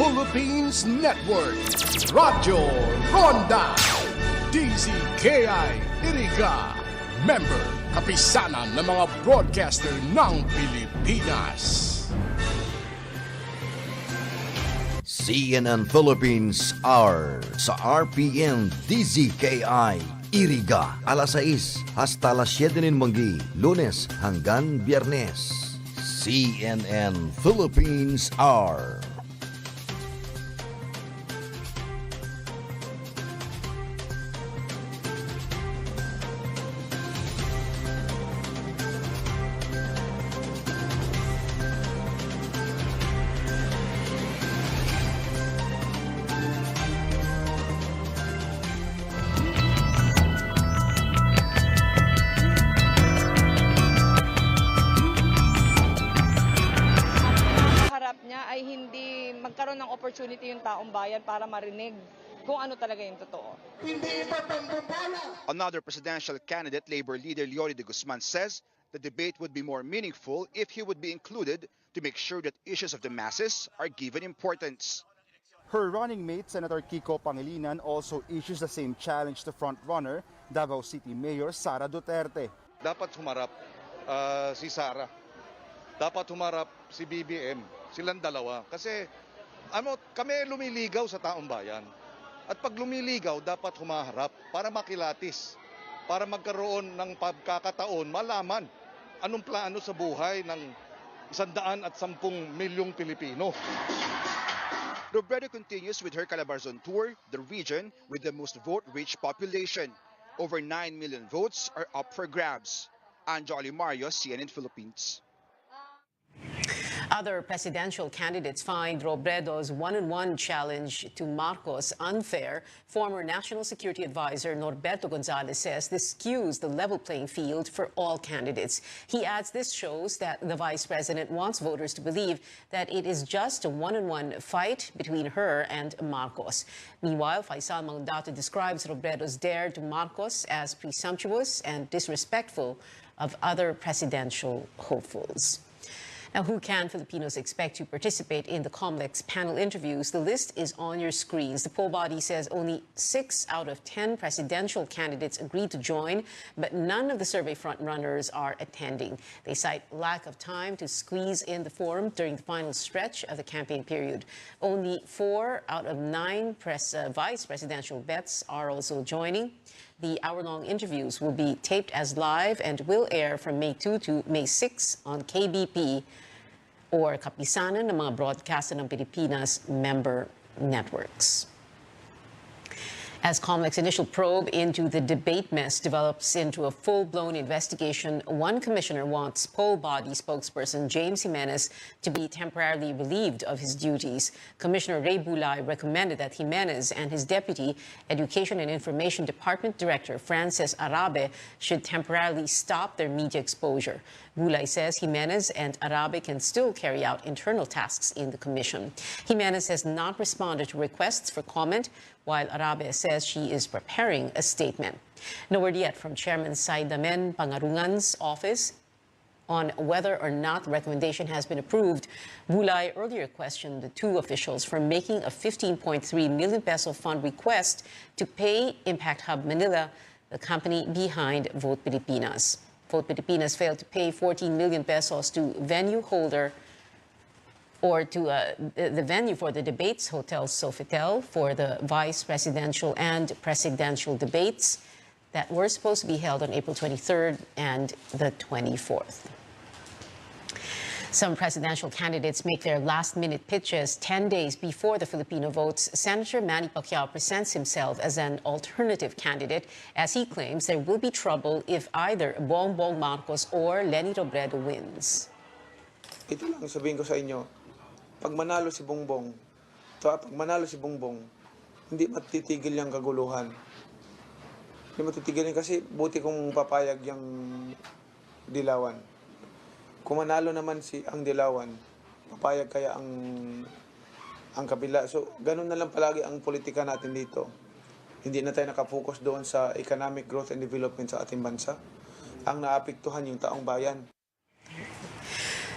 Philippines Network, Radyo Ronda, DZKI-IRIGA, member kapisanan ng mga broadcaster ng Pilipinas. CNN Philippines Hour sa RPN-DZKI-IRIGA alas 6 hasta alas 7 ng manggi, Lunes hanggang Biyernes. CNN Philippines Hour. Ay hindi magkaroon ng opportunity yung taong bayan para marinig kung ano talaga yung totoo. Another presidential candidate, Labor leader Leody de Guzman, says the debate would be more meaningful if he would be included to make sure that issues of the masses are given importance. Her running mate, Senator Kiko Pangilinan, also issues the same challenge to frontrunner, Davao City Mayor Sara Duterte. Dapat humarap si Sara. Dapat humarap si BBM. Silang dalawa. Kasi kami lumiligaw sa taong bayan. At pag lumiligaw, dapat humaharap para makilatis. Para magkaroon ng pagkakataon, malaman anong plano sa buhay ng 110 milyong Pilipino. Robredo continues with her Calabarzon tour, the region with the most vote-rich population. Over 9 million votes are up for grabs. Anjo Alimario, CNN Philippines. Other presidential candidates find Robredo's one-on-one challenge to Marcos unfair. Former National Security Advisor Norberto Gonzales says this skews the level playing field for all candidates. He adds this shows that the vice president wants voters to believe that it is just a one-on-one fight between her and Marcos. Meanwhile, Faisal Mandato describes Robredo's dare to Marcos as presumptuous and disrespectful of other presidential hopefuls. Now, who can Filipinos expect to participate in the COMELEC's panel interviews? The list is on your screens. The poll body says only 6 out of 10 presidential candidates agreed to join, but none of the survey frontrunners are attending. They cite lack of time to squeeze in the forum during the final stretch of the campaign period. Only 4 out of 9 vice presidential bets are also joining. The hour-long interviews will be taped as live and will air from May 2 to May 6 on KBP or kapisanan ng mga broadcaster ng Pilipinas member networks. As COMELEC's initial probe into the debate mess develops into a full-blown investigation, one commissioner wants poll body spokesperson James Jimenez to be temporarily relieved of his duties. Commissioner Ray Bulay recommended that Jimenez and his deputy, Education and Information Department Director Frances Arabe, should temporarily stop their media exposure. Bulay says Jimenez and Arabe can still carry out internal tasks in the commission. Jimenez has not responded to requests for comment, while Arabe says she is preparing a statement. No word yet from Chairman Saidamen Pangarungan's office on whether or not the recommendation has been approved. Bulay earlier questioned the two officials for making a 15.3 million peso fund request to pay Impact Hub Manila, the company behind Vote Pilipinas. Vote Pilipinas failed to pay 14 million pesos to venue holder or to the venue for the debates, Hotel Sofitel, for the vice presidential and presidential debates that were supposed to be held on April 23rd and the 24th. Some presidential candidates make their last-minute pitches 10 days before the Filipino votes. Senator Manny Pacquiao presents himself as an alternative candidate as he claims there will be trouble if either Bongbong Marcos or Leni Robredo wins. Ito lang sabihin ko sa inyo, pag manalo si Bongbong, hindi matitigil yung kaguluhan. Hindi matitigil yan kasi buti kung papayag yung Dilawan. Kung manalo naman ang Dilawan, papayag kaya ang kabila. So, ganun na lang palagi ang politika natin dito. Hindi na tayo nakafocus doon sa economic growth and development sa ating bansa. Ang naapektuhan yung taong bayan.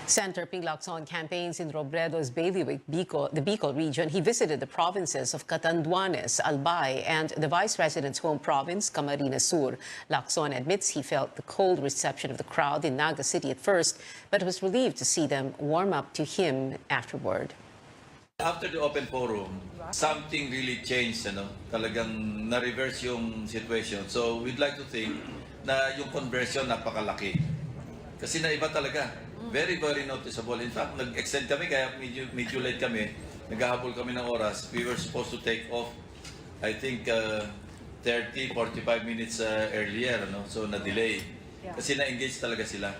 Senator Ping Lacson campaigns in Robredo's bailiwick, the Bicol region. He visited the provinces of Catanduanes, Albay, and the vice president's home province, Camarines Sur. Lacson admits he felt the cold reception of the crowd in Naga City at first, but was relieved to see them warm up to him afterward. After the open forum, something really changed, talagang na-reverse yung situation. So we'd like to think na yung conversion napakalaki. Kasi naiba talaga. Very, very noticeable. In fact, nag-extend kami, kaya medyo late kami. Naghahabol kami ng oras. We were supposed to take off, I think, 30, 45 minutes earlier. So, na-delay. Kasi na-engage talaga sila.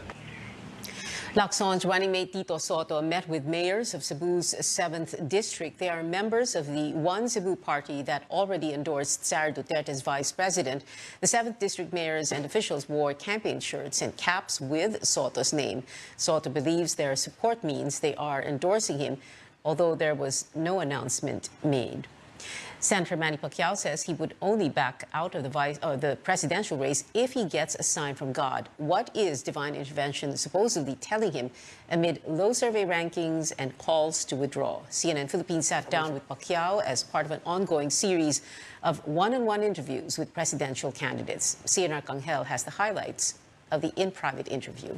Lacson's running mate Tito Soto met with mayors of Cebu's 7th District. They are members of the One Cebu party that already endorsed Sara Duterte's vice president. The 7th District mayors and officials wore campaign shirts and caps with Soto's name. Soto believes their support means they are endorsing him, although there was no announcement made. Senator Manny Pacquiao says he would only back out of the presidential race if he gets a sign from God. What is divine intervention supposedly telling him amid low survey rankings and calls to withdraw? CNN Philippines sat down with Pacquiao as part of an ongoing series of one-on-one interviews with presidential candidates. CNN Arcangel has the highlights of the in-private interview.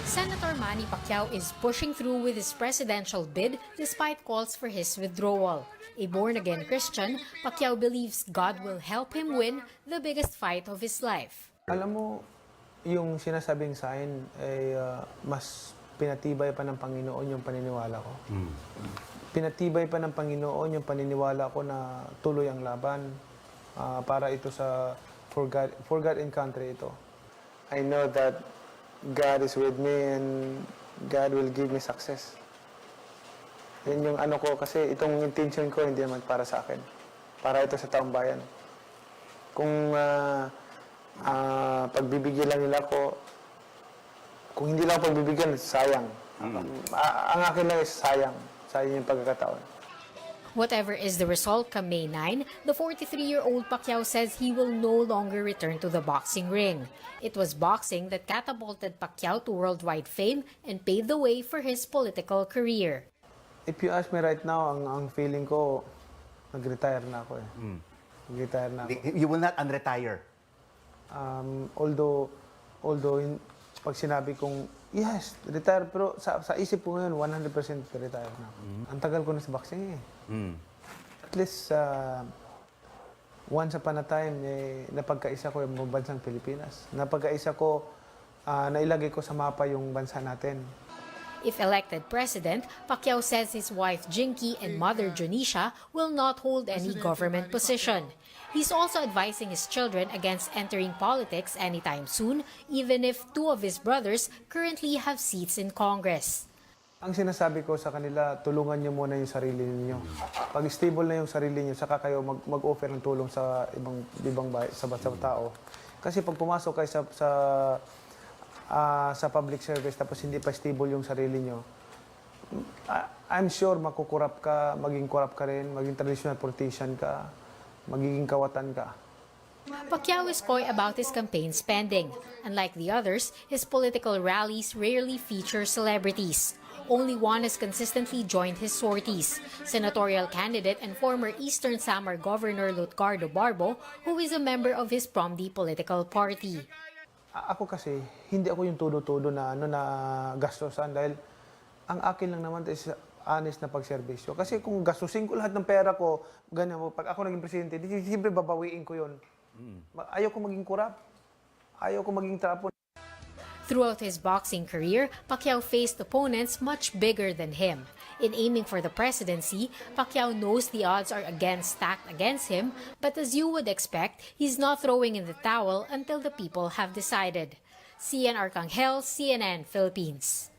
Senator Manny Pacquiao is pushing through with his presidential bid despite calls for his withdrawal. A born-again Christian, Pacquiao believes God will help him win the biggest fight of his life. Alam mo, yung sinasabing sa akin ay mas pinatibay pa ng Panginoon yung paniniwala ko. Pinatibay pa ng Panginoon yung paniniwala ko na tuloy ang laban para ito sa for God and country ito. I know that God is with me and God will give me success. Yan yung ano ko kasi itong intention ko hindi naman para sa akin. Para ito sa taong bayan. Kung pagbibigyan lang nila ko, kung hindi lang pagbibigyan, sayang. Ang akin lang is sayang. Sayang yung pagkakataon. Whatever is the result come May 9, the 43-year-old Pacquiao says he will no longer return to the boxing ring. It was boxing that catapulted Pacquiao to worldwide fame and paved the way for his political career. If you ask me right now, ang feeling ko, nag-retire na ako eh. Nag-retire na ako. You will not unretire? Although pag sinabi kong, yes, retire, pero sa isip ko ngayon, 100% retire na ako. Ang tagal ko na sa boxing eh. At least, once upon a time, napagkaisa ko yung bansang Pilipinas. Napagkaisa ko, nailagay ko sa mapa yung bansa natin. If elected president, Pacquiao says his wife Jinky and mother Jonisha will not hold any government position. He's also advising his children against entering politics anytime soon, even if two of his brothers currently have seats in Congress. Ang sinasabi ko sa kanila, tulungan niyo muna yung sarili niyo. Pag stable na yung sarili niyo, saka kayo mag-offer ng tulong sa ibang sa tao. Kasi pag pumasok kayo sa public service tapos hindi pa stable yung sarili niyo, I'm sure makukurap ka, maging corrupt ka rin, maging traditional politician ka, magiging kawatan ka. Pacquiao is coy about his campaign spending. Unlike the others, his political rallies rarely feature celebrities. Only one has consistently joined his sorties, senatorial candidate and former Eastern Samar Governor Lutgardo Barbo, who is a member of his Promdi political party. Ako kasi, hindi ako yung todo-todo na gastosan dahil ang akin lang naman is honest na pagserbisyo. Kasi kung gastusin ko lahat ng pera ko, ganyan, pag ako naging presidente, siyempre babawiin ko yun. Ayaw ko maging kurap. Ayaw ko maging trapo. Throughout his boxing career, Pacquiao faced opponents much bigger than him. In aiming for the presidency, Pacquiao knows the odds are stacked against him, but as you would expect, he's not throwing in the towel until the people have decided. CN Arcangel, CNN Philippines.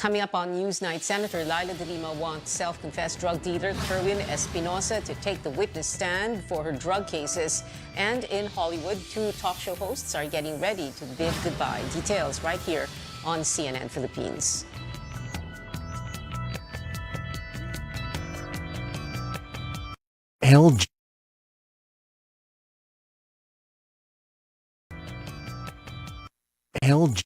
Coming up on Newsnight, Senator Laila de Lima wants self-confessed drug dealer Kerwin Espinosa to take the witness stand for her drug cases. And in Hollywood, two talk show hosts are getting ready to bid goodbye. Details right here on CNN Philippines. LG. LG.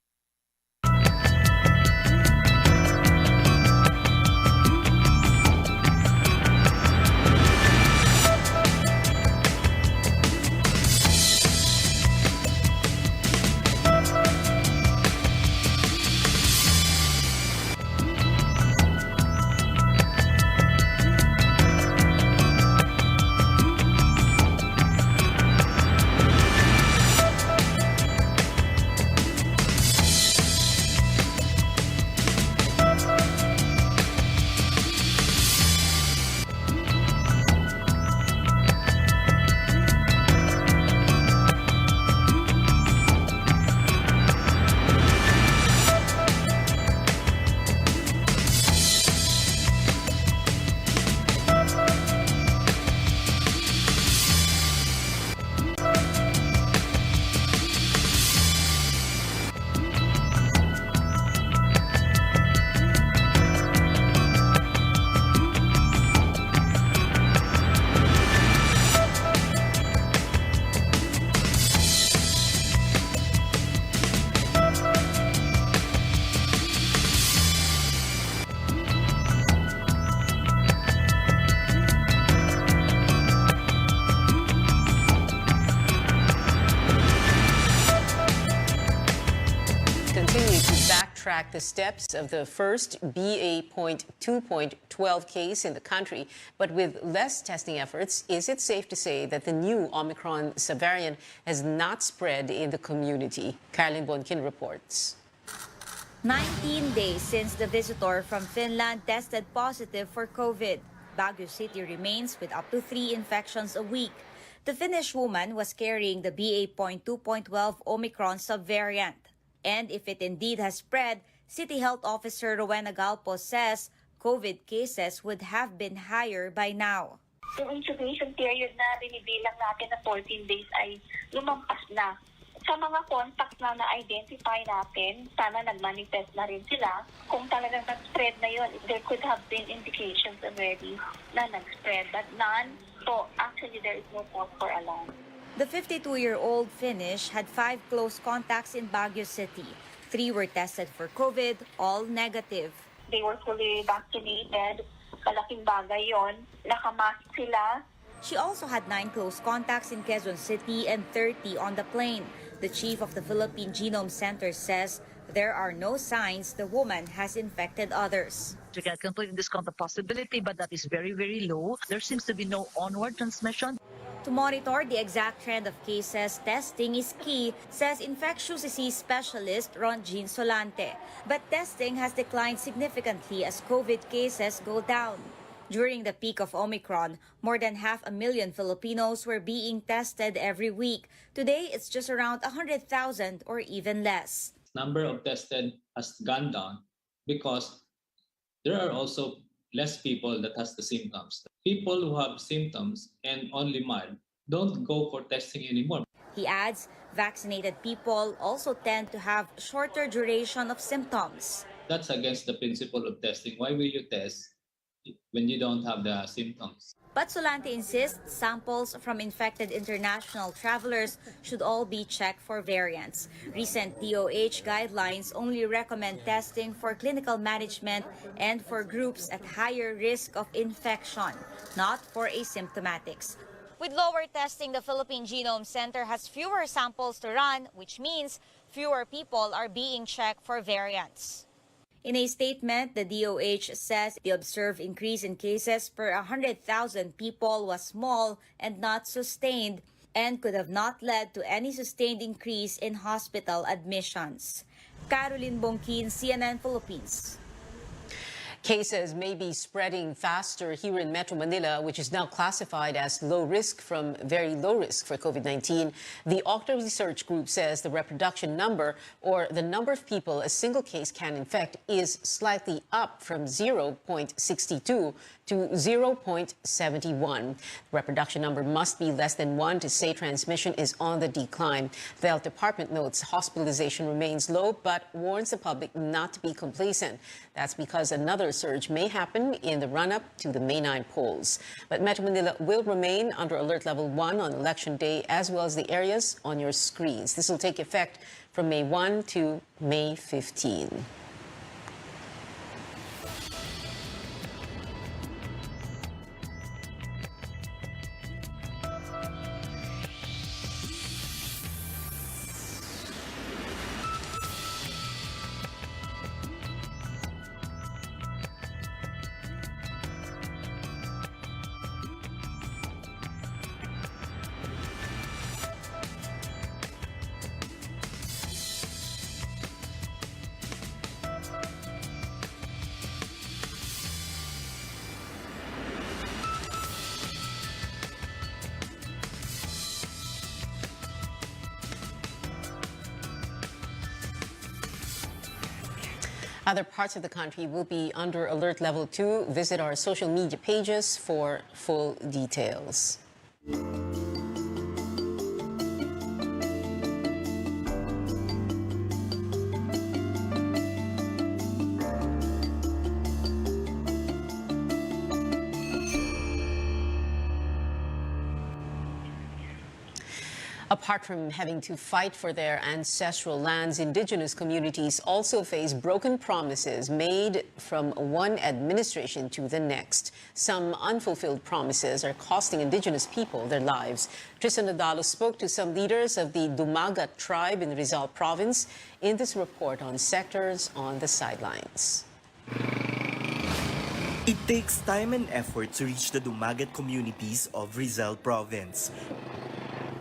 Track the steps of the first BA.2.12 case in the country, but with less testing efforts, is it safe to say that the new Omicron subvariant has not spread in the community? Caroline Bonkin reports. 19 days since the visitor from Finland tested positive for COVID, Baguio City remains with up to 3 infections a week. The Finnish woman was carrying the BA.2.12 Omicron subvariant. And if it indeed has spread, City Health Officer Rowena Galpo says COVID cases would have been higher by now. Yung incubation period na binibilang natin na 14 days ay lumampas na. Sa mga contacts na na-identify natin, sana nag-manifest na rin sila. Kung talagang nag-spread na yun, there could have been indications already na nag-spread. But none, so actually there is no cause for alarm. The 52-year-old Finnish had 5 close contacts in Baguio City. 3 were tested for COVID, all negative. They were fully vaccinated. Malaking bagay yon. Nakamask sila. She also had 9 close contacts in Quezon City and 30 on the plane. The chief of the Philippine Genome Center says there are no signs the woman has infected others. We can completely discount the possibility, but that is very, very low. There seems to be no onward transmission. To monitor the exact trend of cases, testing is key, says infectious disease specialist Ron Jean Solante. But testing has declined significantly as COVID cases go down. During the peak of Omicron, more than 500,000 Filipinos were being tested every week. Today, it's just around 100,000 or even less. Number of tested has gone down because there are also less people that has the symptoms. People who have symptoms and only mild don't go for testing anymore. He adds, vaccinated people also tend to have shorter duration of symptoms. That's against the principle of testing. Why will you test when you don't have the symptoms? But Solante insists samples from infected international travelers should all be checked for variants. Recent DOH guidelines only recommend testing for clinical management and for groups at higher risk of infection, not for asymptomatics. With lower testing, the Philippine Genome Center has fewer samples to run, which means fewer people are being checked for variants. In a statement, the DOH says the observed increase in cases per 100,000 people was small and not sustained and could have not led to any sustained increase in hospital admissions. Caroline Bonkin, CNN Philippines. Cases may be spreading faster here in Metro Manila, which is now classified as low risk from very low risk for COVID-19. The Octa Research Group says the reproduction number, or the number of people a single case can infect, is slightly up from 0.62 to 0.71. The reproduction number must be less than 1 to say transmission is on the decline. The Health Department notes hospitalization remains low, but warns the public not to be complacent. That's because another surge may happen in the run-up to the May 9 polls. But Metro Manila will remain under alert level 1 on Election Day, as well as the areas on your screens. This will take effect from May 1 to May 15. Other parts of the country will be under alert level 2. Visit our social media pages for full details. Apart from having to fight for their ancestral lands, indigenous communities also face broken promises made from one administration to the next. Some unfulfilled promises are costing indigenous people their lives. Tristan Nadalo spoke to some leaders of the Dumagat tribe in Rizal province in this report on Sectors on the Sidelines. It takes time and effort to reach the Dumagat communities of Rizal province.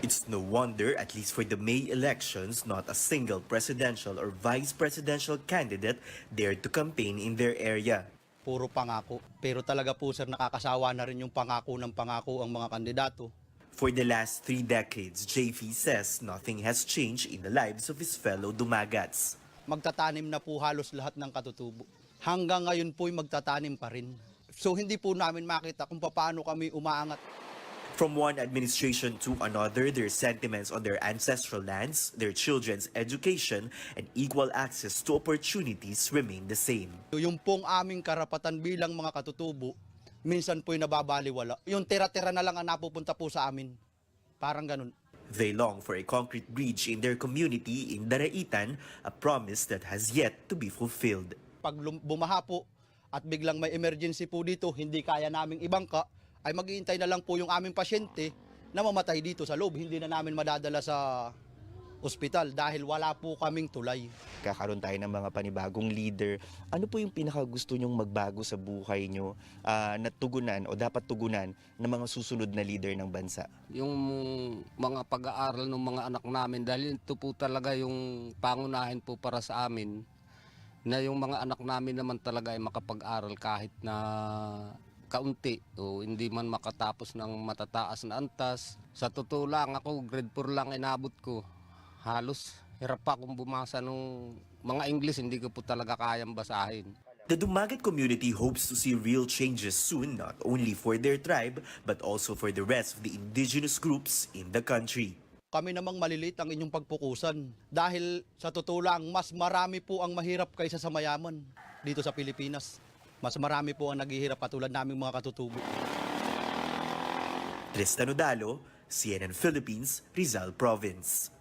It's no wonder, at least for the May elections, not a single presidential or vice presidential candidate dared to campaign in their area. Puro pangako. Pero talaga po sir, nakakasawa na rin yung pangako ng pangako ang mga kandidato. For the last 3 decades, JV says nothing has changed in the lives of his fellow Dumagats. Magtatanim na po halos lahat ng katutubo. Hanggang ngayon po'y magtatanim pa rin. So hindi po namin makita kung paano kami umaangat. From one administration to another, their sentiments on their ancestral lands, their children's education, and equal access to opportunities remain the same. Yung pong aming karapatan bilang mga katutubo, minsan po'y nababaliwala. Yung tira-tira na lang ang napupunta po sa amin. Parang ganun. They long for a concrete bridge in their community in Daraitan, a promise that has yet to be fulfilled. Pag bumaha po at biglang may emergency po dito, hindi kaya naming ibangka, ay maghihintay na lang po yung aming pasyente na mamatay dito sa loob. Hindi na namin madadala sa ospital dahil wala po kaming tulay. Kakaroon tayo ng mga panibagong leader. Ano po yung pinakagusto nyong magbago sa buhay nyo na tugunan o dapat tugunan ng mga susunod na leader ng bansa? Yung mga pag-aaral ng mga anak namin, dahil ito po talaga yung pangunahin po para sa amin, na yung mga anak namin naman talaga ay makapag-aral kahit na kaunti o hindi man makatapos ng matataas na antas. Sa totoo lang, ako grade 4 lang inabot ko. Halos hirap pa akong bumasa nung mga English, hindi ko po talaga kayang basahin. The Dumagat community hopes to see real changes soon, not only for their tribe, but also for the rest of the indigenous groups in the country. Kami namang maliliit ang inyong pagpukusan. Dahil sa totoo lang, mas marami po ang mahirap kaysa sa mayaman dito sa Pilipinas. Mas marami po ang naghihirap katulad naming mga katutubo. Tristan Nadalo, CNN Philippines, Rizal Province.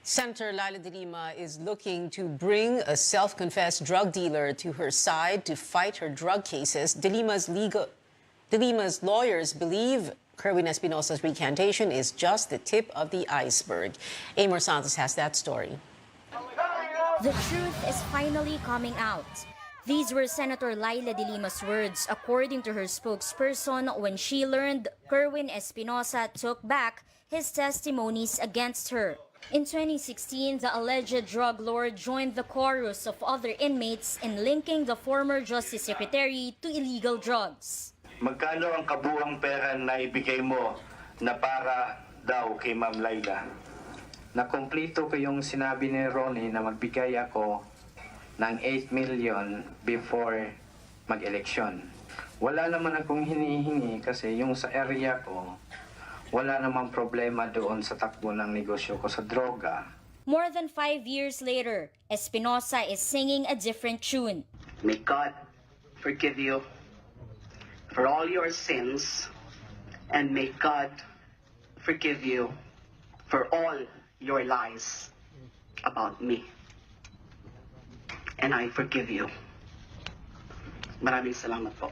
Senator Laila de Lima is looking to bring a self-confessed drug dealer to her side to fight her drug cases. De Lima's lawyers believe Kerwin Espinosa's recantation is just the tip of the iceberg. Amor Santos has that story. The truth is finally coming out. These were Senator Laila de Lima's words, according to her spokesperson, when she learned Kerwin Espinosa took back his testimonies against her. In 2016, the alleged drug lord joined the chorus of other inmates in linking the former Justice Secretary to illegal drugs. Magkano ang kabuang pera na ibigay mo na para daw kay Ma'am Laila? Nakumpleto ko yung sinabi ni Ronnie na magbigay ako ng 8 million before mag-eleksyon. Wala naman akong hinihingi kasi yung sa area ko, wala namang problema doon sa takbo ng negosyo ko sa droga. More than 5 years later, Espinosa is singing a different tune. May God forgive you for all your sins, and may God forgive you for all your lies about me. And I forgive you. Maraming salamat po.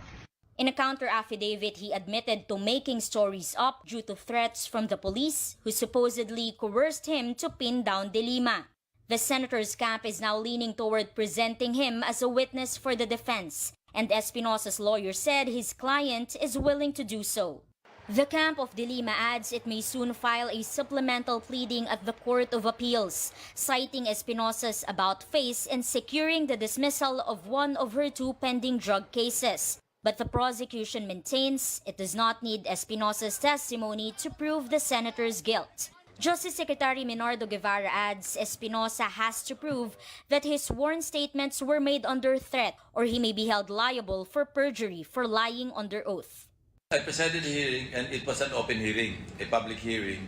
In a counter affidavit, he admitted to making stories up due to threats from the police who supposedly coerced him to pin down De Lima. The senator's camp is now leaning toward presenting him as a witness for the defense, and Espinosa's lawyer said his client is willing to do so. The camp of De Lima adds it may soon file a supplemental pleading at the Court of Appeals, citing Espinosa's about-face in securing the dismissal of one of her 2 pending drug cases. But the prosecution maintains it does not need Espinosa's testimony to prove the senator's guilt. Justice Secretary Minardo Guevara adds Espinosa has to prove that his sworn statements were made under threat or he may be held liable for perjury for lying under oath. I presided a hearing, and it was an open hearing, a public hearing,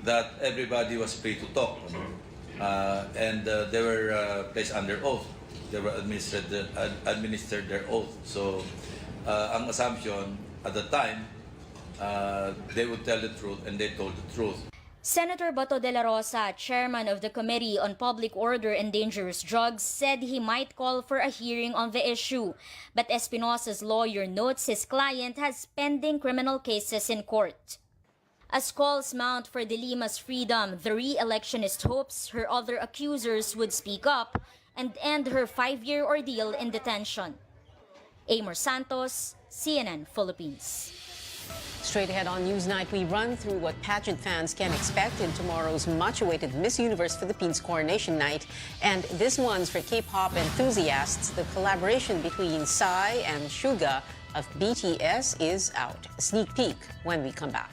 that everybody was free to talk. And they were placed under oath. They were administered their oath. So, ang assumption at the time, they would tell the truth, and they told the truth. Senator Bato de la Rosa, chairman of the Committee on Public Order and Dangerous Drugs, said he might call for a hearing on the issue. But Espinosa's lawyer notes his client has pending criminal cases in court. As calls mount for De Lima's freedom, the re-electionist hopes her other accusers would speak up and end her 5-year ordeal in detention. Amor Santos, CNN Philippines. Straight ahead on Newsnight, we run through what pageant fans can expect in tomorrow's much-awaited Miss Universe Philippines Coronation Night. And this one's for K-pop enthusiasts. The collaboration between Psy and Suga of BTS is out. A sneak peek when we come back.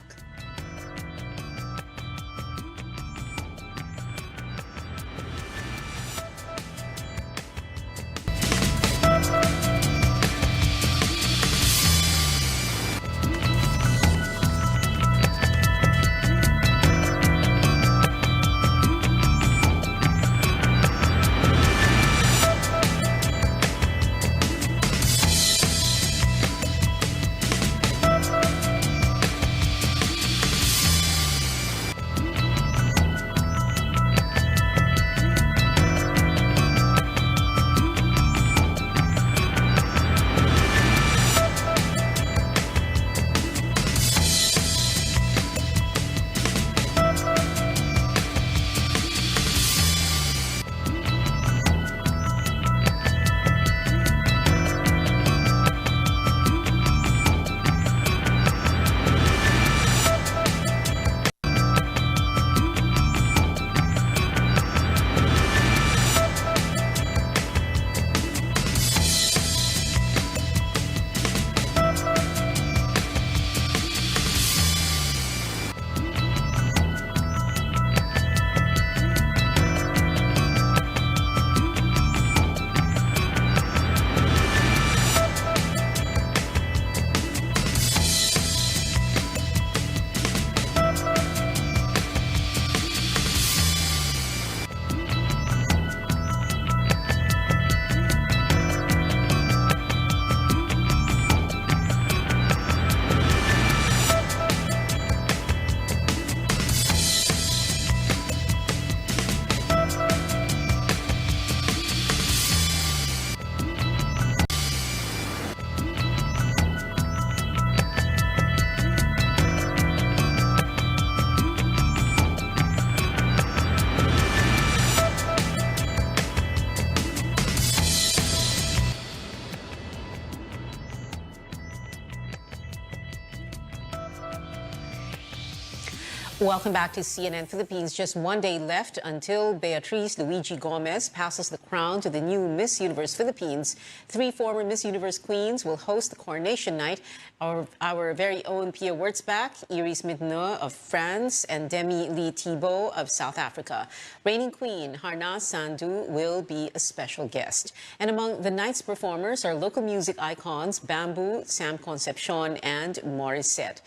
Welcome back to CNN Philippines. Just one day left until Beatriz Luigi Gomez passes the crown to the new Miss Universe Philippines. 3 former Miss Universe queens will host the coronation night. Our very own Pia Wurtzbach, Iris Mitno of France, and Demi Lee Thibault of South Africa. Reigning queen Harna Sandu will be a special guest. And among the night's performers are local music icons Bamboo, Sam Concepcion, and Morissette.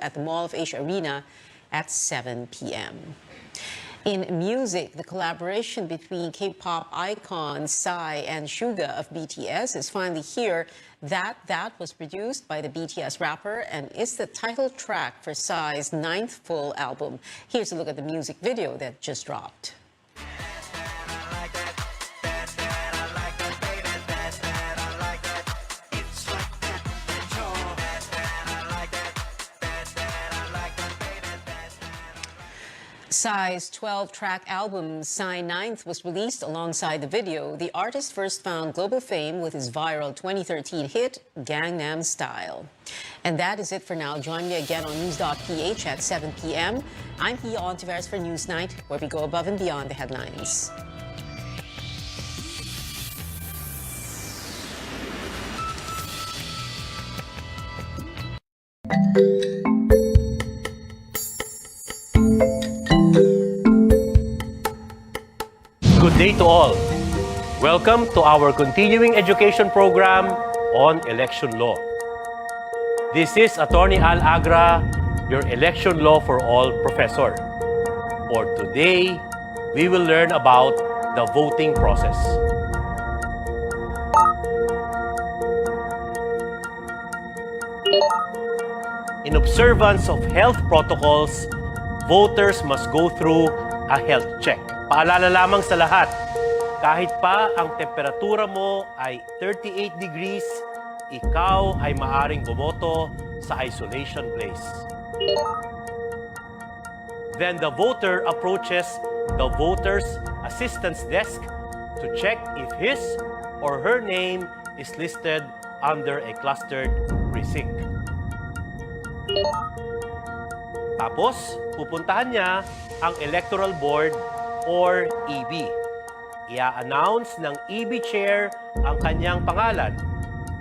At the Mall of Asia Arena at 7 p.m. In music, the collaboration between K-pop icons Psy and Suga of BTS is finally here. That was produced by the BTS rapper and is the title track for Psy's 9th full album. Here's a look at the music video that just dropped. Psy's 12-track album, Psy 9th, was released alongside the video. The artist first found global fame with his viral 2013 hit, Gangnam Style. And that is it for now. Join me again on news.ph at 7 p.m. I'm Pia Honteveros for Newsnight, where we go above and beyond the headlines. Good day to all. Welcome to our continuing education program on election law. This is Attorney Al Agra, your election law for all professor. For today, we will learn about the voting process. In observance of health protocols, voters must go through a health check. Paalala lamang sa lahat, kahit pa ang temperatura mo ay 38 degrees, ikaw ay maaring bumoto sa isolation place. Then the voter approaches the voter's assistance desk to check if his or her name is listed under a clustered precinct. Tapos, pupuntahan niya ang Electoral Board or EB. Ia-announce ng EB chair ang kanyang pangalan.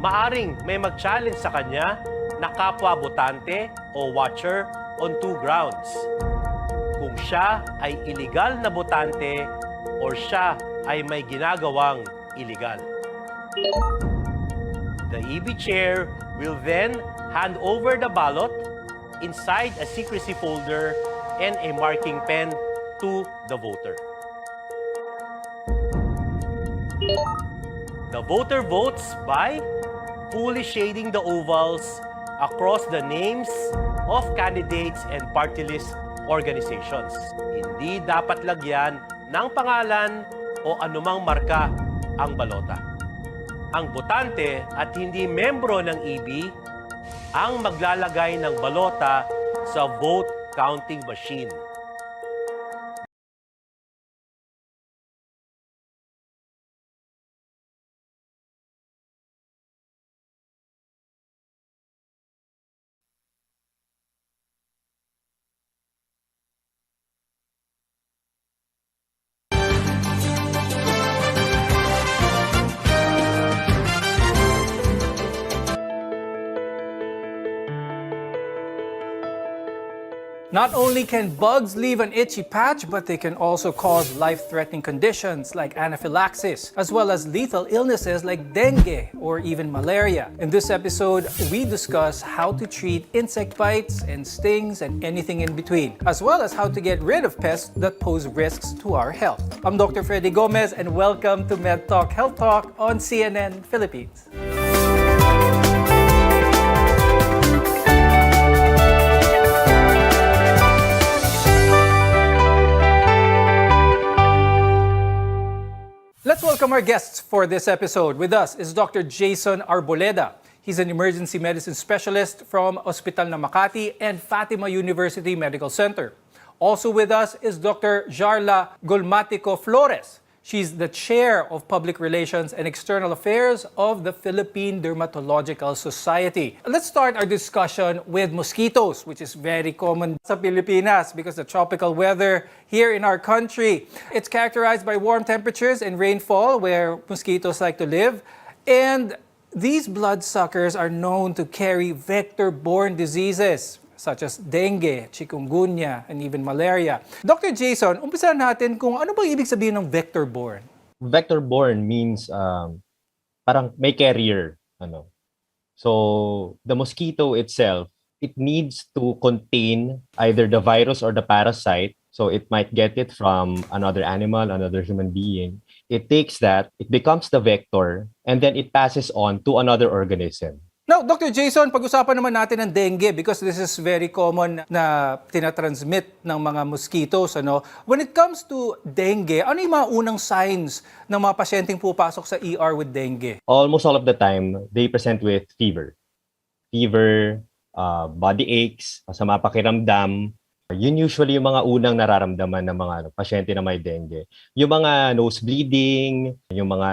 Maaring may mag-challenge sa kanya na kapwa-botante o watcher on 2 grounds. Kung siya ay illegal na botante o siya ay may ginagawang illegal. The EB chair will then hand over the ballot inside a secrecy folder and a marking pen to the voter. The voter votes by fully shading the ovals across the names of candidates and party list organizations. Hindi dapat lagyan ng pangalan o anumang marka ang balota. Ang botante at hindi membro ng EB ang maglalagay ng balota sa vote counting machine. Not only can bugs leave an itchy patch, but they can also cause life-threatening conditions like anaphylaxis, as well as lethal illnesses like dengue or even malaria. In this episode, we discuss how to treat insect bites and stings and anything in between, as well as how to get rid of pests that pose risks to our health. I'm Dr. Freddy Gomez, and welcome to Med Talk Health Talk on CNN Philippines. Let's welcome our guests for this episode. With us is Dr. Jason Arboleda. He's an emergency medicine specialist from Hospital na Makati and Fatima University Medical Center. Also with us is Dr. Jarla Golmatico Flores. She's the chair of Public Relations and External Affairs of the Philippine Dermatological Society. Let's start our discussion with mosquitoes, which is very common sa Pilipinas because the tropical weather here in our country. It's characterized by warm temperatures and rainfall where mosquitoes like to live. And these bloodsuckers are known to carry vector-borne diseases such as dengue, chikungunya, and even malaria. Dr. Jason, umpisahan natin kung ano bang ibig sabihin ng vector-borne? Vector-borne means parang may carrier. So the mosquito itself, it needs to contain either the virus or the parasite. So it might get it from another animal, another human being. It takes that, it becomes the vector, and then it passes on to another organism. Now, Dr. Jason, pag-usapan naman natin ng dengue because this is very common na tinatransmit ng mga mosquitoes. When it comes to dengue, ano yung mga unang signs ng mga pasyenteng pupasok sa ER with dengue? Almost all of the time, they present with fever. Fever, body aches, masama pakiramdam. Yun usually yung mga unang nararamdaman ng mga pasyente na may dengue. Yung mga nose bleeding, yung mga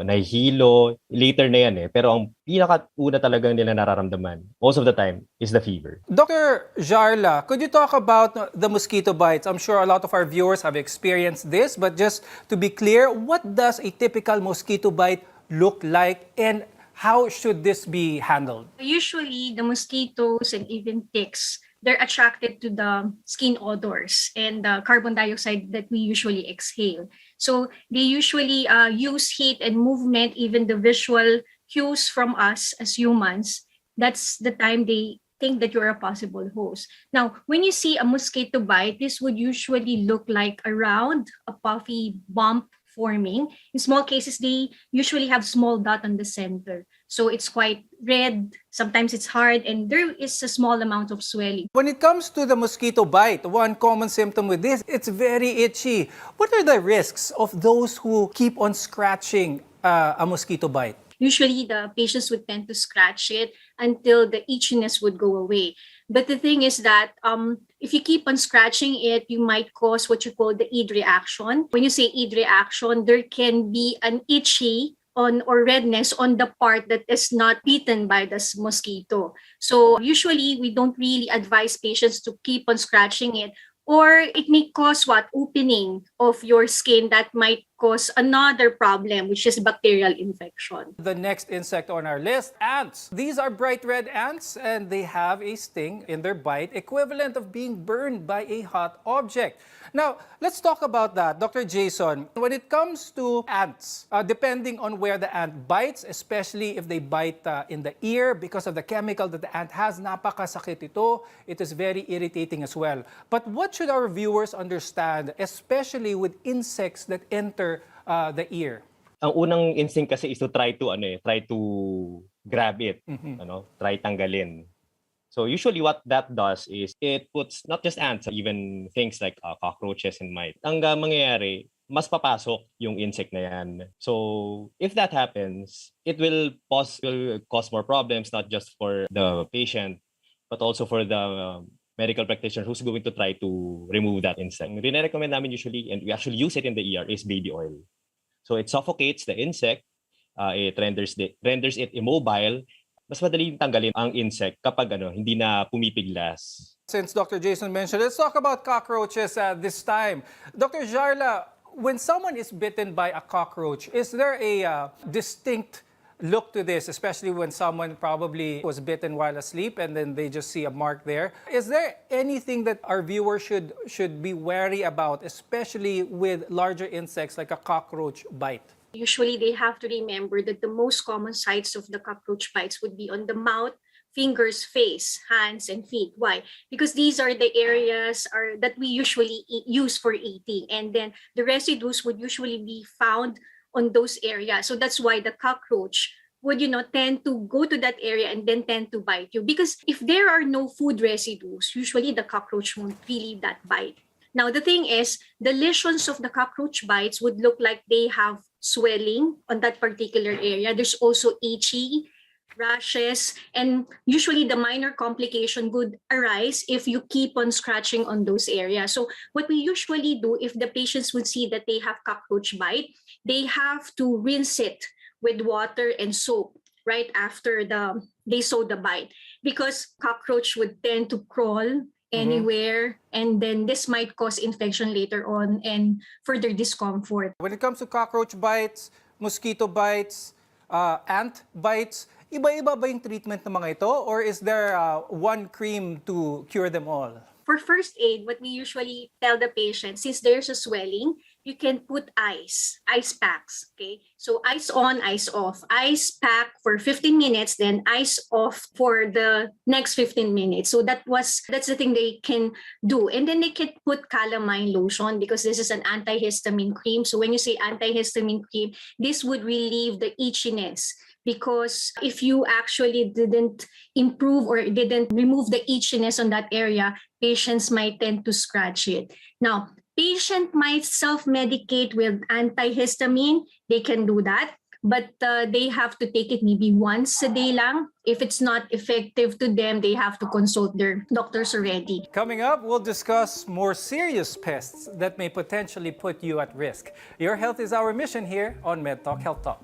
nahihilo, later na yan Pero ang pinaka-una talagang nila nararamdaman, most of the time, is the fever. Dr. Jarla, could you talk about the mosquito bites? I'm sure a lot of our viewers have experienced this, but just to be clear, what does a typical mosquito bite look like and how should this be handled? Usually, the mosquitoes and even ticks, they're attracted to the skin odors and the carbon dioxide that we usually exhale. So they usually use heat and movement, even the visual cues from us as humans. That's the time they think that you're a possible host. Now, when you see a mosquito bite, this would usually look like a round, a puffy bump forming. In small cases, they usually have small dot on the center. So it's quite red, sometimes it's hard, and there is a small amount of swelling. When it comes to the mosquito bite, one common symptom with this, it's very itchy. What are the risks of those who keep on scratching a mosquito bite? Usually the patients would tend to scratch it until the itchiness would go away. But the thing is that if you keep on scratching it, you might cause what you call the id reaction. When you say id reaction, there can be an itchy or redness on the part that is not bitten by this mosquito. So usually we don't really advise patients to keep on scratching it, or it may cause opening of your skin that might cause another problem, which is bacterial infection. The next insect on our list, ants. These are bright red ants and they have a sting in their bite equivalent of being burned by a hot object. Now, let's talk about that. Dr. Jason, when it comes to ants, depending on where the ant bites, especially if they bite in the ear because of the chemical that the ant has, napakasakit ito. It is very irritating as well. But what should our viewers understand, especially with insects that enter the ear? Ang unang instinct kasi is to try to grab it, try tanggalin. So usually what that does is it puts not just ants, even things like cockroaches and mites. Ang mangyayari, mas papasok yung insect na yan. So if that happens, it will cause more problems, not just for the patient, but also for the medical practitioner who's going to try to remove that insect. Rine-recommend namin usually, and we actually use it in the ER, is baby oil. So it suffocates the insect, it renders it immobile. Mas madaling tanggalin ang insect kapag hindi na pumipiglas. Since Dr. Jason mentioned, let's talk about cockroaches this time. Dr. Jarla, when someone is bitten by a cockroach, is there a distinct look to this, especially when someone probably was bitten while asleep and then they just see a mark there? Is there anything that our viewers should be wary about, especially with larger insects like a cockroach bite? Usually they have to remember that the most common sites of the cockroach bites would be on the mouth, fingers, face, hands, and feet. Why? Because these are the areas that we usually use for eating. And then the residues would usually be found on those areas. So that's why the cockroach would tend to go to that area and then tend to bite you. Because if there are no food residues, usually the cockroach won't really that bite. Now, the thing is, the lesions of the cockroach bites would look like they have swelling on that particular area. There's also itchy rashes, and usually the minor complication would arise if you keep on scratching on those areas. So what we usually do, if the patients would see that they have cockroach bite, they have to rinse it with water and soap right after they saw the bite, because cockroach would tend to crawl anywhere, and then this might cause infection later on and further discomfort. When it comes to cockroach bites, mosquito bites, ant bites, iba-iba ba yung treatment ng mga ito, or is there one cream to cure them all? For first aid, what we usually tell the patient, since there's a swelling, you can put ice packs, okay? So ice on, ice off. Ice pack for 15 minutes, then ice off for the next 15 minutes. So that's the thing they can do. And then they can put calamine lotion, because this is an antihistamine cream. So when you say antihistamine cream, this would relieve the itchiness. Because if you actually didn't improve or didn't remove the itchiness on that area, patients might tend to scratch it. Now, patient might self-medicate with antihistamine. They can do that, but they have to take it maybe once a day lang. If it's not effective to them, they have to consult their doctors already. Coming up, we'll discuss more serious pests that may potentially put you at risk. Your health is our mission here on MedTalk Health Talk.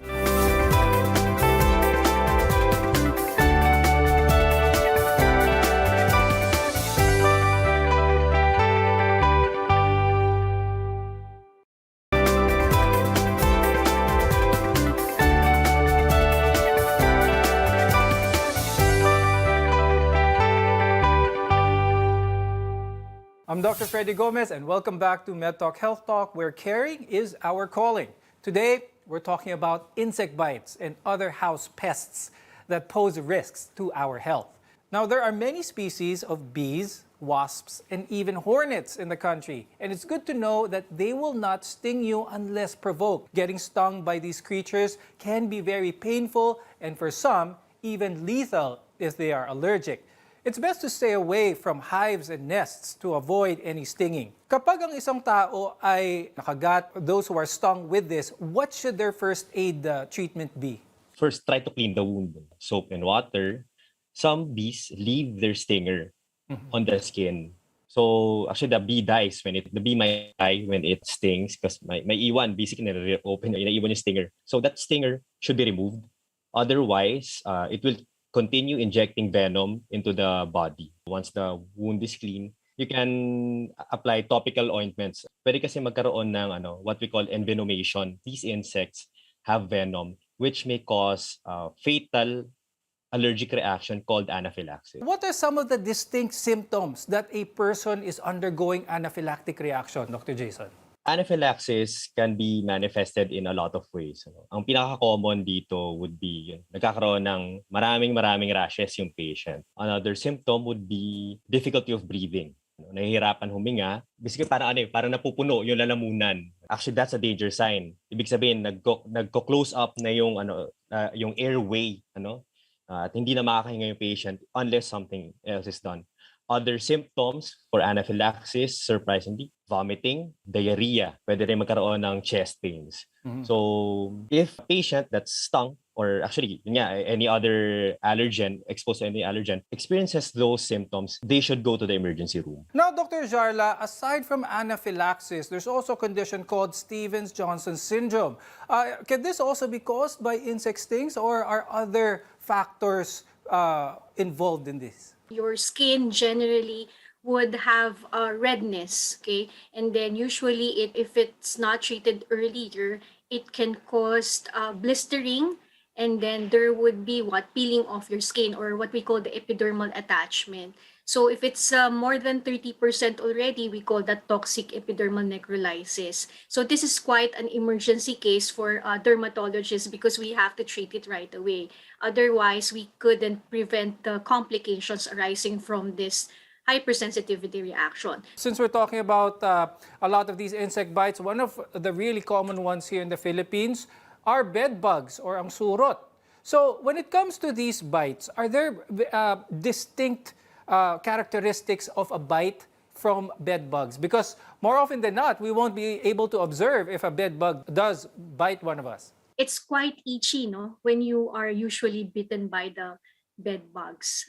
I'm Dr. Freddy Gomez, and welcome back to MedTalk Health Talk, where caring is our calling. Today, we're talking about insect bites and other house pests that pose risks to our health. Now, there are many species of bees, wasps, and even hornets in the country, and it's good to know that they will not sting you unless provoked. Getting stung by these creatures can be very painful, and for some, even lethal if they are allergic. It's best to stay away from hives and nests to avoid any stinging. Kapag ang isang tao ay nakagat, those who are stung with this, what should their first aid treatment be? First, try to clean the wound. Soap and water. Some bees leave their stinger on the skin. So actually the bee dies the bee might die when it stings, because may iwan, basically open, inaiwan yung stinger. So that stinger should be removed. Otherwise, it will continue injecting venom into the body. Once the wound is clean, you can apply topical ointments. Pwede kasi magkaroon ng what we call envenomation. These insects have venom, which may cause fatal allergic reaction called anaphylaxis. What are some of the distinct symptoms that a person is undergoing anaphylactic reaction, Dr. Jason? Anaphylaxis can be manifested in a lot of ways. Ang pinaka-common dito would be nagkakaroon ng maraming rashes yung patient. Another symptom would be difficulty of breathing. Nahihirapan huminga. Basically parang napupuno yung lalamunan. Actually, that's a danger sign. Ibig sabihin nagko-close up na yung yung airway, at hindi na makakahinga yung patient unless something else is done. Other symptoms for anaphylaxis, surprisingly, vomiting, diarrhea. Pwede rin magkaroon ng chest pains. So, if a patient that's stung, or actually, any other allergen, exposed to any allergen, experiences those symptoms, they should go to the emergency room. Now, Dr. Jarla, aside from anaphylaxis, there's also a condition called Stevens-Johnson syndrome. Can this also be caused by insect stings, or are other factors involved in this? Your skin generally would have redness, okay? And then usually if it's not treated earlier, it can cause blistering, and then there would be peeling off your skin, or what we call the epidermal attachment. So if it's more than 30% already, we call that toxic epidermal necrolysis. So this is quite an emergency case for dermatologists, because we have to treat it right away. Otherwise, we couldn't prevent the complications arising from this hypersensitivity reaction. Since we're talking about a lot of these insect bites, one of the really common ones here in the Philippines are bed bugs, or ang surot. So when it comes to these bites, are there distinct characteristics of a bite from bed bugs? Because more often than not, we won't be able to observe if a bed bug does bite one of us. it's quite itchy, no, when you are usually bitten by the bed bugs.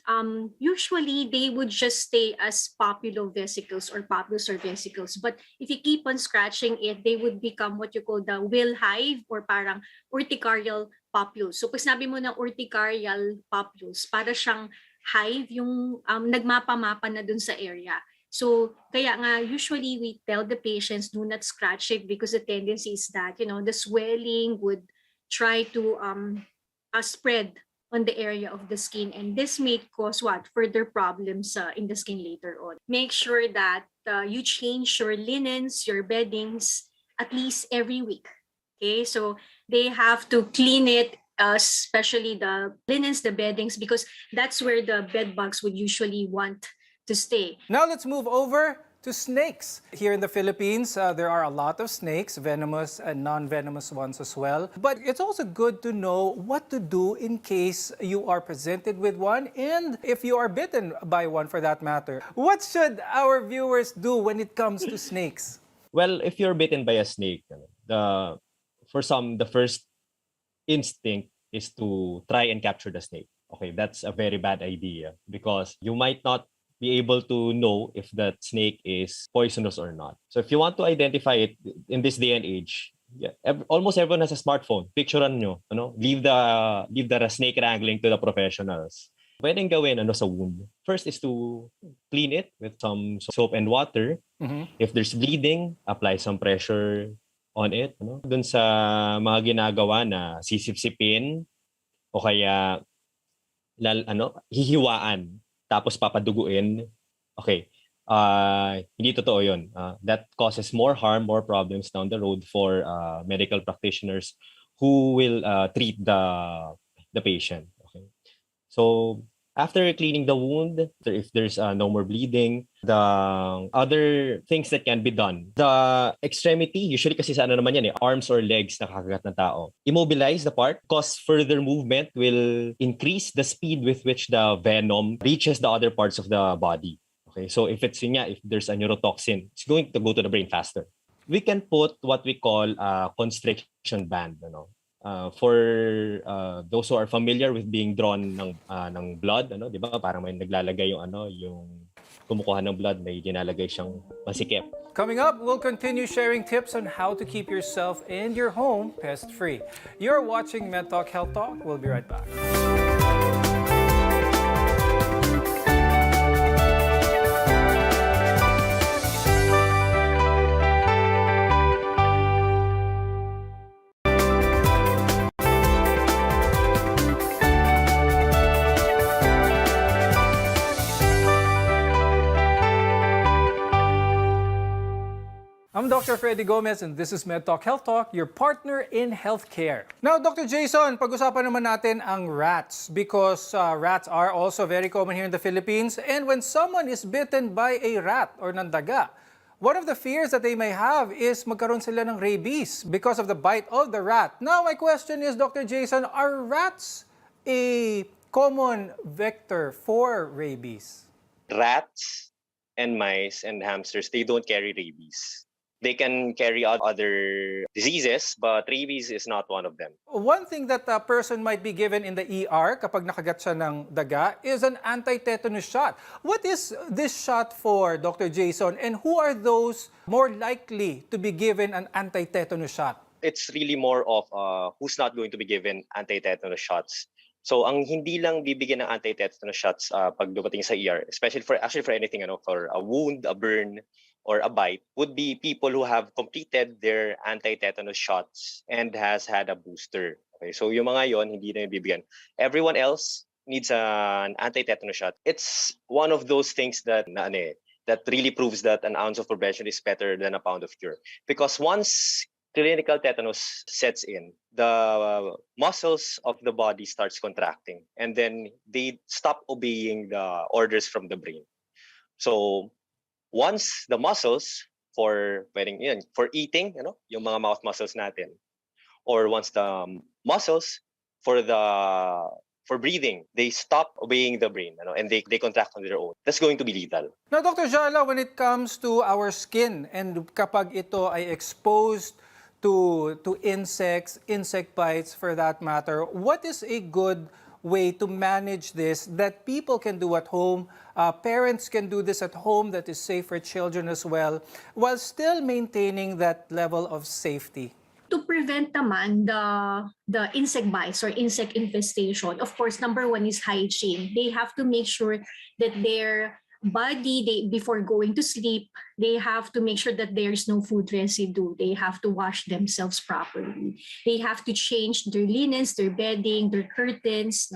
Usually they would just stay as papullovesicles or papules or vesicles, but if you keep on scratching it, they would become what you call the will hive or parang urticarial papules. So pag sinabi mo ng urticarial papules, para siyang hive yung nagmapa-mapa na dun sa area. So kaya nga usually we tell the patients do not scratch it because the tendency is that, you know, the swelling would try to spread on the area of the skin, and this may cause what further problems in the skin later on. Make sure that you change your linens, your beddings at least every week. Okay, so they have to clean it, especially the linens, the beddings, because that's where the bed bugs would usually want to stay. Now let's move over to snakes. Here in the Philippines, there are a lot of snakes, venomous and non-venomous ones as well. But it's also good to know what to do in case you are presented with one and if you are bitten by one for that matter. What should our viewers do when it comes to snakes? Well, if you're bitten by a snake, the first instinct is to try and capture the snake. Okay, that's a very bad idea because you might not be able to know if that snake is poisonous or not. So if you want to identify it in this day and age, almost everyone has a smartphone. Picturean nyo, leave the snake wrangling to the professionals. Pwedeng gawin sa wound. First is to clean it with some soap and water. If there's bleeding, apply some pressure on it. Dun sa mga ginagawa na sisip-sipin o kaya hihiwaan tapos papaduguin, okay, hindi totoo yun. That causes more harm, more problems down the road for medical practitioners who will treat the patient. Okay, so after cleaning the wound, if there's no more bleeding, the other things that can be done, the extremity, usually kasi sa naman yan, arms or legs na kakagat ng tao, immobilize the part, cause further movement will increase the speed with which the venom reaches the other parts of the body. Okay, so if there's a neurotoxin, it's going to go to the brain faster. We can put what we call a constriction band, for those who are familiar with being drawn ng blood, di ba? Parang may naglalagay yung kumukuha ng blood, may ginalagay siyang masikip. Coming up, we'll continue sharing tips on how to keep yourself and your home pest-free. You're watching Med Talk Health Talk. We'll be right back. I'm Dr. Freddy Gomez and this is Med Talk Health Talk, your partner in healthcare. Now, Dr. Jason, pag-usapan naman natin ang rats because rats are also very common here in the Philippines. And when someone is bitten by a rat or nandaga, one of the fears that they may have is magkaroon sila ng rabies because of the bite of the rat. Now, my question is, Dr. Jason, are rats a common vector for rabies? Rats and mice and hamsters, they don't carry rabies. They can carry out other diseases, but rabies is not one of them. One thing that a person might be given in the ER kapag nakagat siya ng daga is an anti-tetanus shot. What is this shot for, Dr. Jason, and who are those more likely to be given an anti-tetanus shot? It's really more of who's not going to be given anti-tetanus shots. So ang hindi lang bibigyan ng anti-tetanus shots pag dumating sa ER, especially for anything, for a wound, a burn, or a bite, would be people who have completed their anti-tetanus shots and has had a booster. Okay, so yung mga yon hindi na yung bibigyan. Everyone else needs an anti-tetanus shot. It's one of those things that really proves that an ounce of prevention is better than a pound of cure. Because once clinical tetanus sets in, the muscles of the body starts contracting and then they stop obeying the orders from the brain. So once the muscles for eating, yung mga mouth muscles natin, or once the muscles for breathing, they stop obeying the brain, and they contract on their own. That's going to be lethal. Now, Dr. Jala, when it comes to our skin and kapag ito ay exposed to insects, insect bites for that matter. What is a good way to manage this that people can do at home, parents can do this at home that is safe for children as well, while still maintaining that level of safety? To prevent naman the insect bites or insect infestation, of course, number one is hygiene. They have to make sure that their body, before going to sleep, they have to make sure that there's no food residue. They have to wash themselves properly. They have to change their linens, their bedding, their curtains,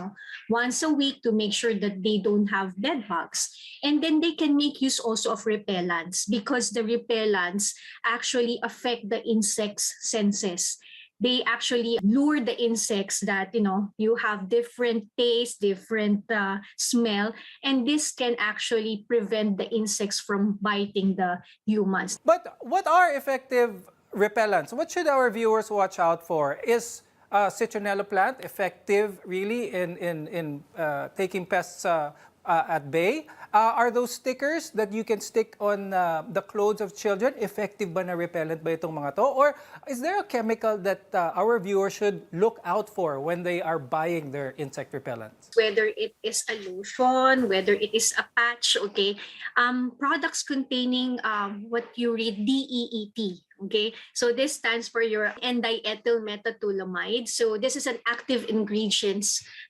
once a week to make sure that they don't have bed bugs. And then they can make use also of repellents, because the repellents actually affect the insects' senses. They actually lure the insects that, you have different taste, different smell, and this can actually prevent the insects from biting the humans. But what are effective repellents? What should our viewers watch out for? Is citronella plant effective really in taking pests at bay? Are those stickers that you can stick on the clothes of children effective ba na repellent ba itong mga to? Or is there a chemical that our viewers should look out for when they are buying their insect repellents? Whether it is a lotion, whether it is a patch, okay? Products containing what you read DEET. Okay, so this stands for your N-diethyl metatoluamide. So this is an active ingredient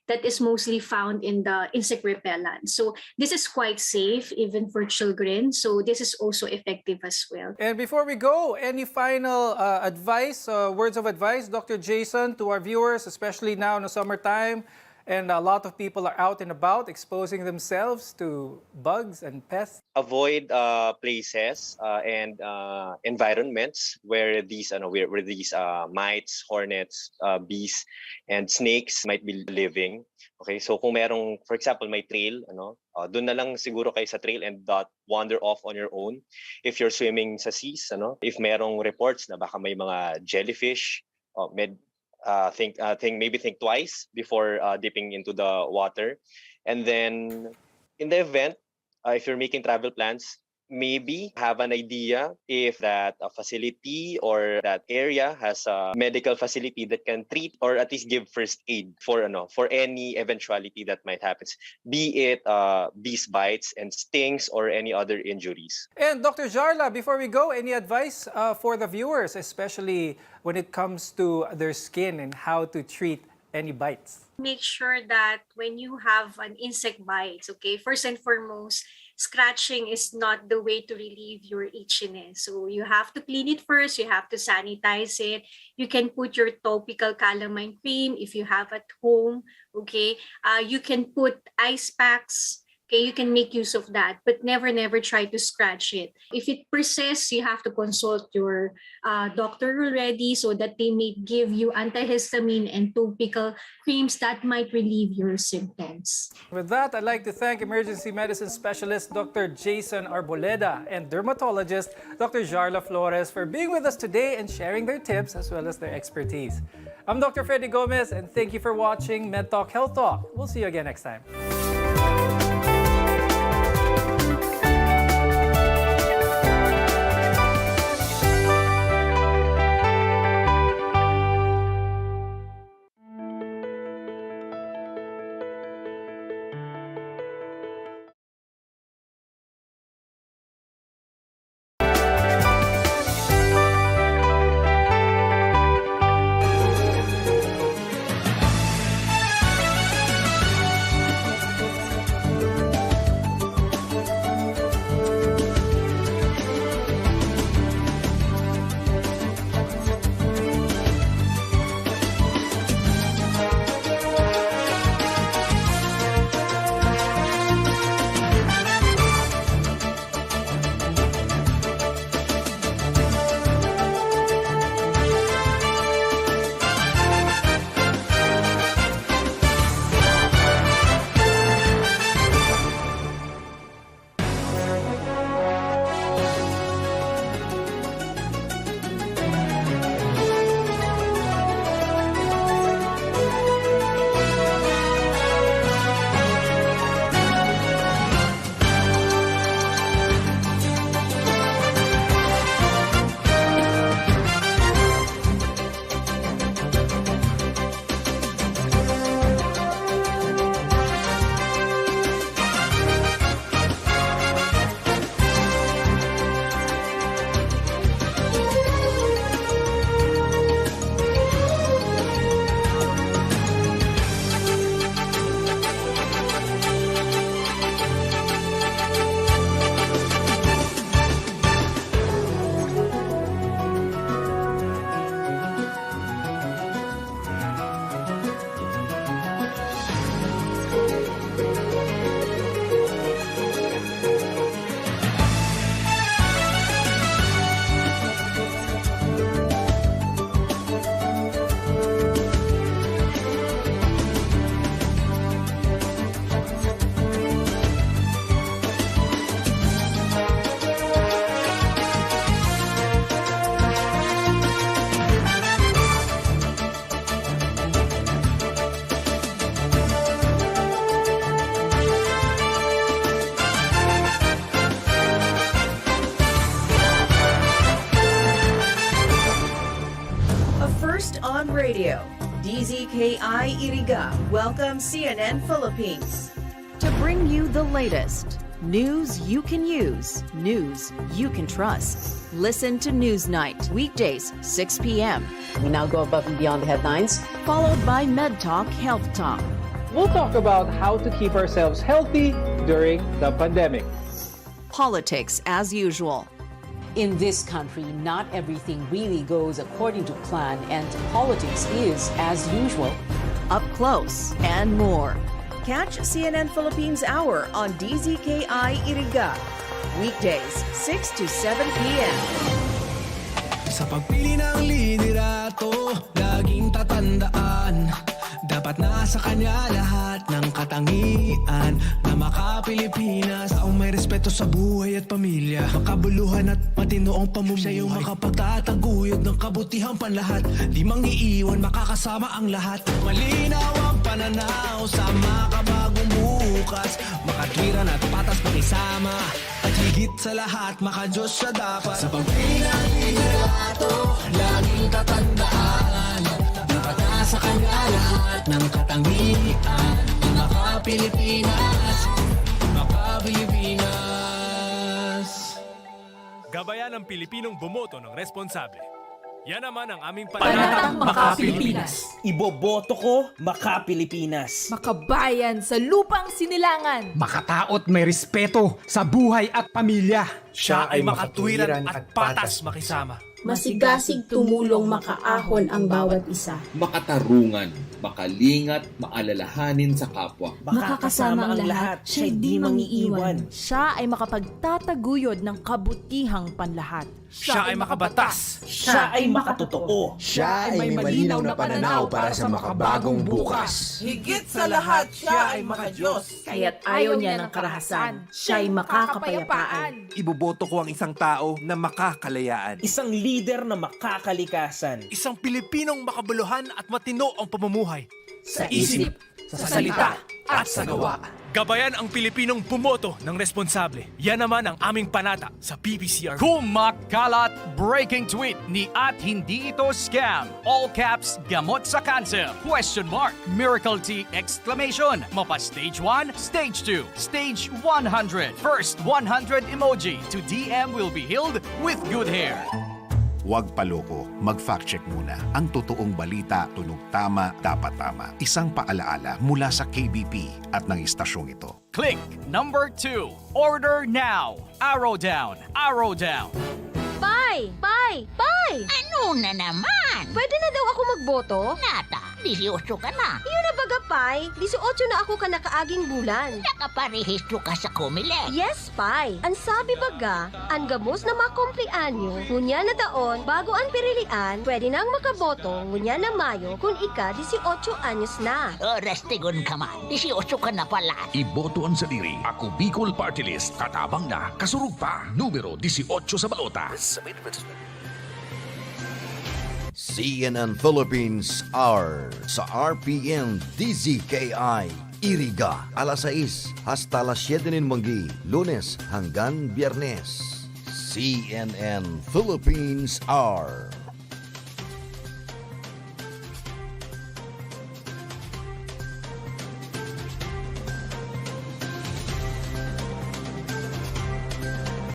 that is mostly found in the insect repellent. So this is quite safe even for children. So this is also effective as well. And before we go, any final advice, words of advice, Dr. Jason, to our viewers, especially now in the summertime, and a lot of people are out and about exposing themselves to bugs and pests? Avoid places and environments where these mites, hornets, bees, and snakes might be living. Okay, so kung merong, for example, may trail, doon na lang siguro kayo sa trail and wander off on your own. If you're swimming sa seas, if merong reports na baka may mga jellyfish, think twice before dipping into the water. And then in the event, if you're making travel plans, maybe have an idea if that facility or that area has a medical facility that can treat or at least give first aid for any eventuality that might happen, be it bees bites and stings or any other injuries. And Dr. Jarla, before we go, any advice for the viewers, especially when it comes to their skin and how to treat any bites? Make sure that when you have an insect bite, okay, first and foremost, scratching is not the way to relieve your itchiness. So you have to clean it first, you have to sanitize it. You can put your topical calamine cream if you have at home, okay? You can put ice packs. Okay, you can make use of that, but never try to scratch it. If it persists, you have to consult your doctor already so that they may give you antihistamine and topical creams that might relieve your symptoms. With that, I'd like to thank emergency medicine specialist Dr. Jason Arboleda and dermatologist Dr. Jarla Flores for being with us today and sharing their tips as well as their expertise. I'm Dr. Freddy Gomez, and thank you for watching MedTalk Health Talk. We'll see you again next time. Radio, DZKI-IRIGA welcomes CNN Philippines to bring you the latest news you can use, news you can trust. Listen to Newsnight, weekdays, 6 p.m. We now go above and beyond the headlines. Followed by Med Talk, Health Talk. We'll talk about how to keep ourselves healthy during the pandemic. Politics as usual. In this country, not everything really goes according to plan, and politics is, as usual, up close and more. Catch CNN Philippines Hour on DZKI-IRIGA. Weekdays, 6 to 7 p.m. Sa pagpili ng liderato, laging tatandaan, dapat nasa kanya lahat ng katangian na maka-Pilipinas, taong may respeto sa buhay at pamilya, makabuluhan at matinoong pamumuhay. Siya yung makapagtataguyod ng kabutihang panlahat, di mangiiwan, makakasama ang lahat. Malinaw ang pananaw sa makabagong bukas, makatwiran at patas pakisama, at higit sa lahat, makadiyos siya dapat. Sa pagpili ng liderato, laging tatandaan, dapat nasa kanya lahat ng katangian, maka-Pilipinas, maka-Pilipinas. Gabayan ng Pilipinong bumoto ng responsable. Yan naman ang aming Panatang Maka-Pilipinas. Iboboto ko, Maka-Pilipinas. Makabayan sa lupang sinilangan. Makataot may respeto sa buhay at pamilya. Siya ay makatwiran at patas makisama. Masigasig tumulong makaahon ang bawat isa. Makatarungan, makalingat, maalalahanin sa kapwa. Makakasama ang lahat, siya'y di mangiiwan. Siya ay makapagtataguyod ng kabutihang panlahat. Siya ay makabatas. Siya ay makatotoo. Siya ay may malinaw na pananaw para sa makabagong bukas. Higit sa lahat, siya ay makadiyos. Kaya't ayaw niya ng karahasan. Siya'y makakapayapaan. Iboboto ko ang isang tao na makakalayaan. Isang leader na makakalikasan. Isang Pilipinong makabuluhan at matino ang pamumuhay. Sa isip, sa salita, at sa gawa. Gabayan ang Pilipinong bumoto ng responsable. Yan naman ang aming panata sa PPCR. Kumakalat breaking tweet ni at hindi ito scam. All caps, gamot sa cancer. Question mark. Miracle Tea exclamation. Mapa stage 1, stage 2, stage 100. First 100 emoji to DM will be healed with good hair. Huwag paloko, mag-fact check muna. Ang totoong balita, tunog tama, dapat tama. Isang paalaala mula sa KBP at ng istasyong ito. Click number 2. Order now. Arrow down, arrow down. Pai! Pai! Pai! Ano na naman? Pwede na daw ako magboto? Nata, 18 ka na. Yun na baga, Pai. 18 na ako ka nakaaging bulan. Nakaparehistro ka sa Comelec. Yes, Pai. Ang sabi baga, ang gamos na makumplianyo, ngunya na taon, bago ang pirilian, pwede nang makaboto, ngunya na Mayo, kung ika 18 anyos na. Oras tigon ka man, 18 ka na pala. Iboto ang sadiri. Ako Bicol Party List. Katabang na, kasurug pa. Numero 18 sa balota. CNN Philippines Hour sa RPN-DZKI-IRIGA alas 6 hasta las 7 ng manggi, Lunes hanggang Biyernes. CNN Philippines Hour.